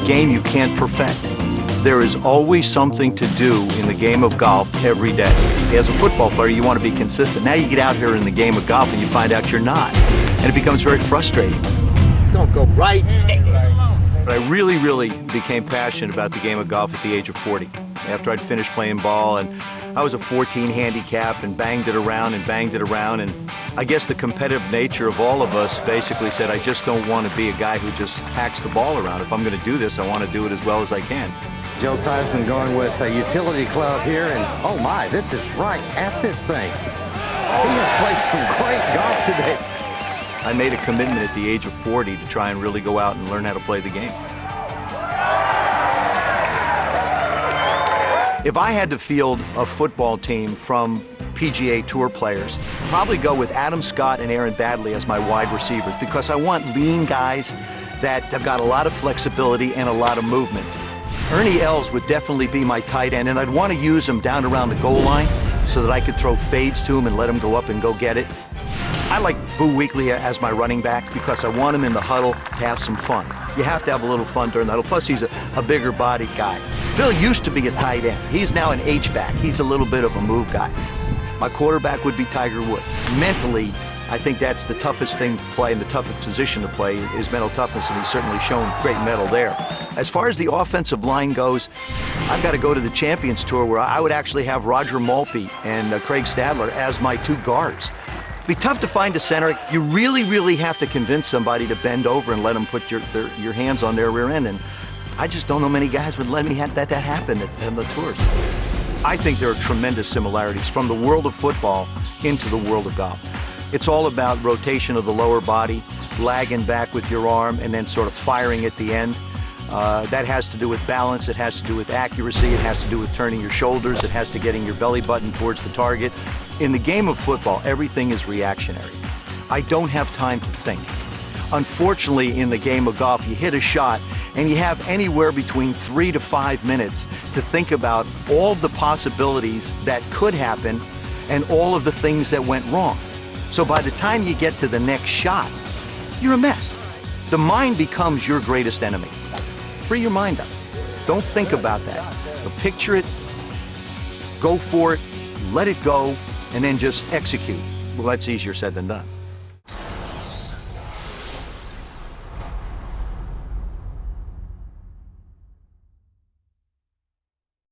game you can't perfect. There is always something to do in the game of golf every day. As a football player, you want to be consistent. Now you get out here in the game of golf and you find out you're not. And it becomes very frustrating. Don't go right, stay there. But I really became passionate about the game of golf at the age of 40. After I'd finished playing ball, and I was a 14 handicap and banged it around, and I guess the competitive nature of all of us basically said, I just don't want to be a guy who just hacks the ball around. If I'm going to do this, I want to do it as well as I can. Joe Theismann going with a utility club here, and oh my, this is right at this thing. He has played some great golf today. I made a commitment at the age of 40 to try and really go out and learn how to play the game. If I had to field a football team from PGA Tour players, I'd probably go with Adam Scott and Aaron Baddeley as my wide receivers, because I want lean guys that have got a lot of flexibility and a lot of movement. Ernie Els would definitely be my tight end, and I'd want to use him down around the goal line so that I could throw fades to him and let him go up and go get it. I like Boo Weekley as my running back because I want him in the huddle to have some fun. You have to have a little fun during the huddle. Plus, he's a bigger bodied guy. Phil used to be a tight end. He's now an H-back. He's a little bit of a move guy. My quarterback would be Tiger Woods. Mentally, I think that's the toughest thing to play and the toughest position to play is mental toughness, and he's certainly shown great mettle there. As far as the offensive line goes, I've got to go to the Champions Tour where I would actually have Roger Maltby and Craig Stadler as my two guards. It'd be tough to find a center. You really have to convince somebody to bend over and let them put your hands on their rear end, and I just don't know many guys would let me have that happen at the tours. I think there are tremendous similarities from the world of football into the world of golf. It's all about rotation of the lower body, lagging back with your arm, and then sort of firing at the end. That has to do with balance, it has to do with accuracy, it has to do with turning your shoulders, it has to getting your belly button towards the target. In the game of football, everything is reactionary. I don't have time to think. Unfortunately, in the game of golf, you hit a shot and you have anywhere between 3 to 5 minutes to think about all the possibilities that could happen and all of the things that went wrong. So by the time you get to the next shot, you're a mess. The mind becomes your greatest enemy. Free your mind up. Don't think about that. But picture it, go for it, let it go, and then just execute. Well, that's easier said than done.